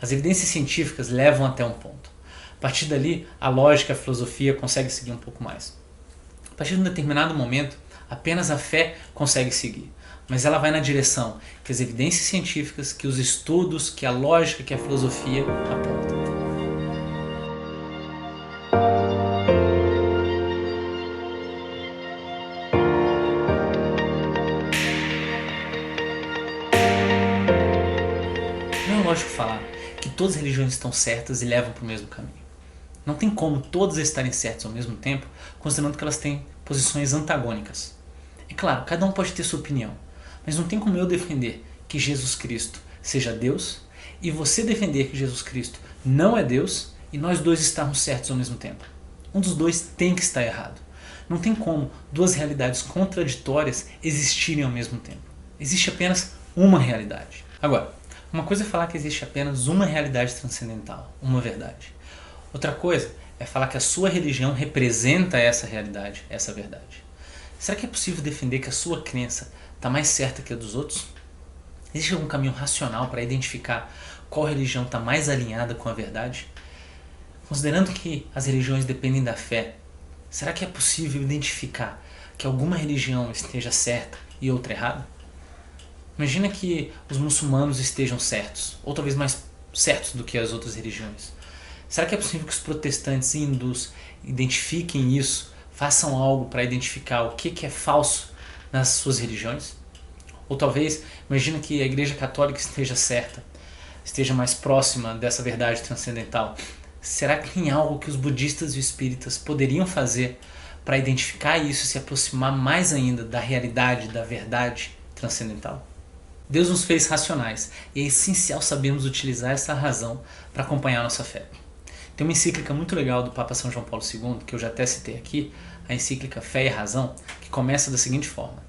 As evidências científicas levam até um ponto. A partir dali, a lógica, a filosofia consegue seguir um pouco mais. A partir de um determinado momento, apenas a fé consegue seguir. Mas ela vai na direção que as evidências científicas, que os estudos, que a lógica, que a filosofia apontam. Não é lógico falar que todas as religiões estão certas e levam para o mesmo caminho. Não tem como todas estarem certas ao mesmo tempo, considerando que elas têm posições antagônicas. É claro, cada um pode ter sua opinião, mas não tem como eu defender que Jesus Cristo seja Deus e você defender que Jesus Cristo não é Deus e nós dois estarmos certos ao mesmo tempo. Um dos dois tem que estar errado. Não tem como duas realidades contraditórias existirem ao mesmo tempo. Existe apenas uma realidade. Agora, uma coisa é falar que existe apenas uma realidade transcendental, uma verdade. Outra coisa é falar que a sua religião representa essa realidade, essa verdade. Será que é possível defender que a sua crença está mais certa que a dos outros? Existe algum caminho racional para identificar qual religião está mais alinhada com a verdade? Considerando que as religiões dependem da fé, será que é possível identificar que alguma religião esteja certa e outra errada? Imagina que os muçulmanos estejam certos, ou talvez mais certos do que as outras religiões. Será que é possível que os protestantes e hindus identifiquem isso, façam algo para identificar o que é falso nas suas religiões? Ou talvez, imagina que a Igreja Católica esteja certa, esteja mais próxima dessa verdade transcendental. Será que tem algo que os budistas e espíritas poderiam fazer para identificar isso e se aproximar mais ainda da realidade, da verdade transcendental? Deus nos fez racionais e é essencial sabermos utilizar essa razão para acompanhar nossa fé. Tem uma encíclica muito legal do Papa São João Paulo II, que eu já até citei aqui, a encíclica Fé e Razão, que começa da seguinte forma: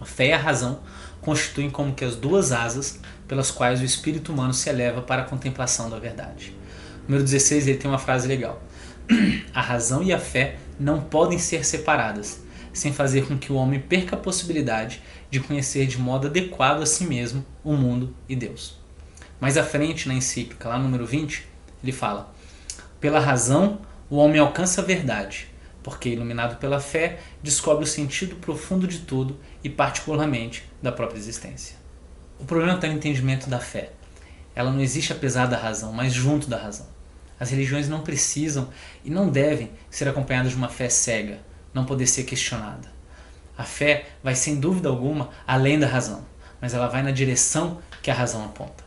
a fé e a razão constituem como que as duas asas pelas quais o espírito humano se eleva para a contemplação da verdade. Número 16, ele tem uma frase legal: a razão e a fé não podem ser separadas, sem fazer com que o homem perca a possibilidade de conhecer de modo adequado a si mesmo o mundo e Deus. Mais à frente, na encíclica, lá no número 20, ele fala: pela razão, o homem alcança a verdade, porque, iluminado pela fé, descobre o sentido profundo de tudo e, particularmente, da própria existência. O problema está no entendimento da fé. Ela não existe apesar da razão, mas junto da razão. As religiões não precisam e não devem ser acompanhadas de uma fé cega, não poder ser questionada. A fé vai, sem dúvida alguma, além da razão, mas ela vai na direção que a razão aponta.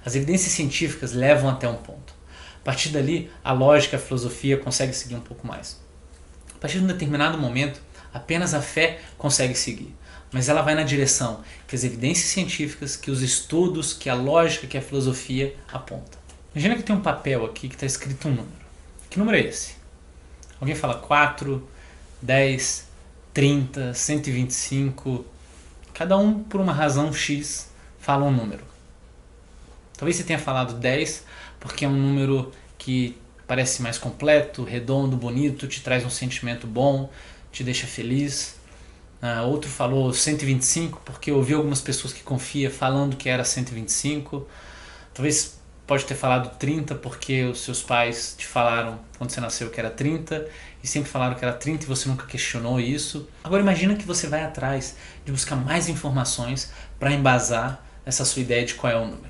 As evidências científicas levam até um ponto. A partir dali, a lógica, a filosofia consegue seguir um pouco mais. A partir de um determinado momento, apenas a fé consegue seguir, mas ela vai na direção que as evidências científicas, que os estudos, que a lógica, que a filosofia apontam. Imagina que tem um papel aqui que está escrito um número. Que número é esse? Alguém fala 4, 10, 30, 125. Cada um, por uma razão X, fala um número. Talvez você tenha falado 10 porque é um número que parece mais completo, redondo, bonito, te traz um sentimento bom, te deixa feliz. Outro falou 125 porque ouviu algumas pessoas que confia falando que era 125. Talvez pode ter falado 30 porque os seus pais te falaram quando você nasceu que era 30 e sempre falaram que era 30 e você nunca questionou isso. Agora imagina que você vai atrás de buscar mais informações para embasar essa sua ideia de qual é o número.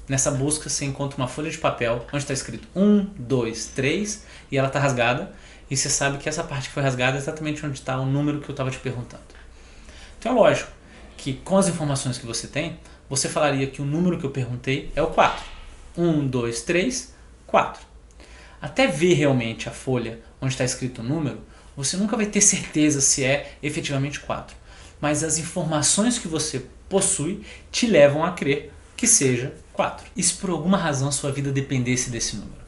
Nessa busca você encontra uma folha de papel onde está escrito 1, 2, 3 e ela está rasgada e você sabe que essa parte que foi rasgada é exatamente onde está o número que eu estava te perguntando. Então é lógico que com as informações que você tem, você falaria que o número que eu perguntei é o 4. 1, 2, 3, 4. Até ver realmente a folha onde está escrito o número, você nunca vai ter certeza se é efetivamente 4. Mas as informações que você possui te levam a crer que seja 4. E se por alguma razão a sua vida dependesse desse número?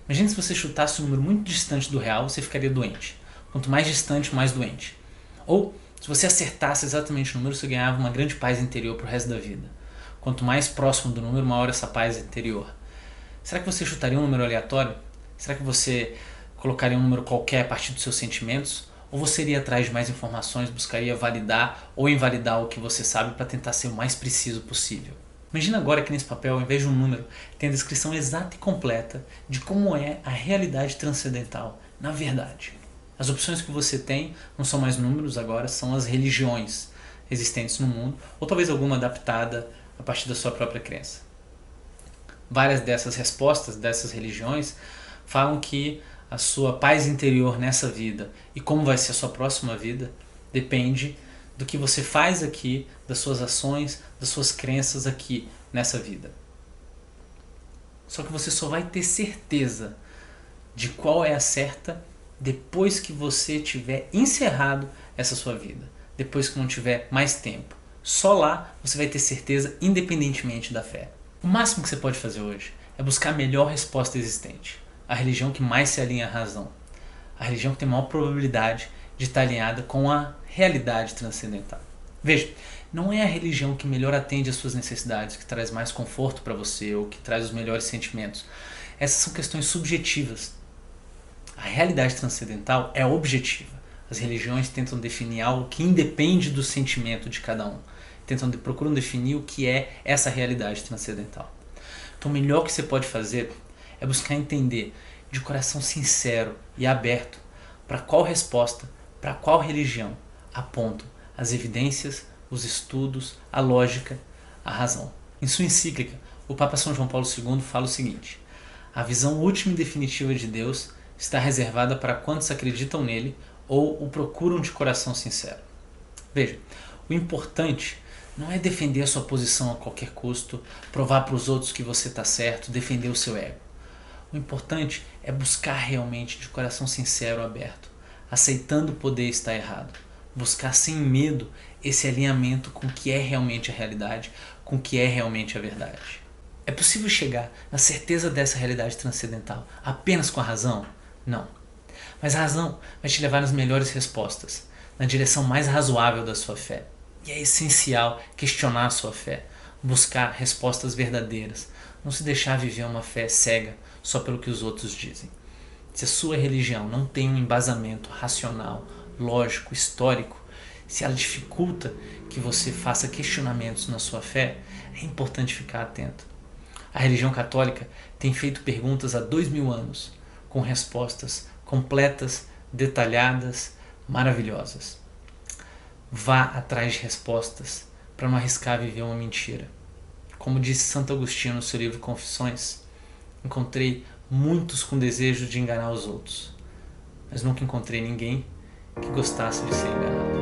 Imagine se você chutasse um número muito distante do real, você ficaria doente. Quanto mais distante, mais doente. Ou, se você acertasse exatamente o número, você ganhava uma grande paz interior para o resto da vida. Quanto mais próximo do número, maior essa paz interior. Será que você chutaria um número aleatório? Será que você colocaria um número qualquer a partir dos seus sentimentos? Ou você iria atrás de mais informações, buscaria validar ou invalidar o que você sabe para tentar ser o mais preciso possível? Imagina agora que nesse papel, ao invés de um número, tem a descrição exata e completa de como é a realidade transcendental, na verdade. As opções que você tem não são mais números agora, são as religiões existentes no mundo, ou talvez alguma adaptada a partir da sua própria crença. Várias dessas respostas, dessas religiões, falam que a sua paz interior nessa vida e como vai ser a sua próxima vida depende do que você faz aqui, das suas ações, das suas crenças aqui nessa vida. Só que você só vai ter certeza de qual é a certa depois que você tiver encerrado essa sua vida, depois que não tiver mais tempo. Só lá você vai ter certeza, independentemente da fé. O máximo que você pode fazer hoje é buscar a melhor resposta existente, a religião que mais se alinha à razão, a religião que tem maior probabilidade de estar alinhada com a realidade transcendental. Veja, não é a religião que melhor atende às suas necessidades, que traz mais conforto para você ou que traz os melhores sentimentos. Essas são questões subjetivas. A realidade transcendental é objetiva. As religiões tentam definir algo que independe do sentimento de cada um. Procuram definir o que é essa realidade transcendental. Então o melhor que você pode fazer é buscar entender de coração sincero e aberto para qual resposta, para qual religião apontam as evidências, os estudos, a lógica, a razão. Em sua encíclica, o Papa São João Paulo II fala o seguinte: a visão última e definitiva de Deus está reservada para quantos acreditam nele ou o procuram de coração sincero. Veja, o importante não é defender a sua posição a qualquer custo, provar para os outros que você está certo, defender o seu ego. O importante é buscar realmente de coração sincero, aberto, aceitando poder estar errado. Buscar sem medo esse alinhamento com o que é realmente a realidade, com o que é realmente a verdade. É possível chegar na certeza dessa realidade transcendental apenas com a razão? Não. Mas a razão vai te levar nas melhores respostas, na direção mais razoável da sua fé. E é essencial questionar a sua fé, buscar respostas verdadeiras, não se deixar viver uma fé cega só pelo que os outros dizem. Se a sua religião não tem um embasamento racional, lógico, histórico, se ela dificulta que você faça questionamentos na sua fé, é importante ficar atento. A religião católica tem feito perguntas há 2000 anos, com respostas completas, detalhadas, maravilhosas. Vá atrás de respostas para não arriscar viver uma mentira. Como disse Santo Agostinho no seu livro Confissões, encontrei muitos com desejo de enganar os outros, mas nunca encontrei ninguém que gostasse de ser enganado.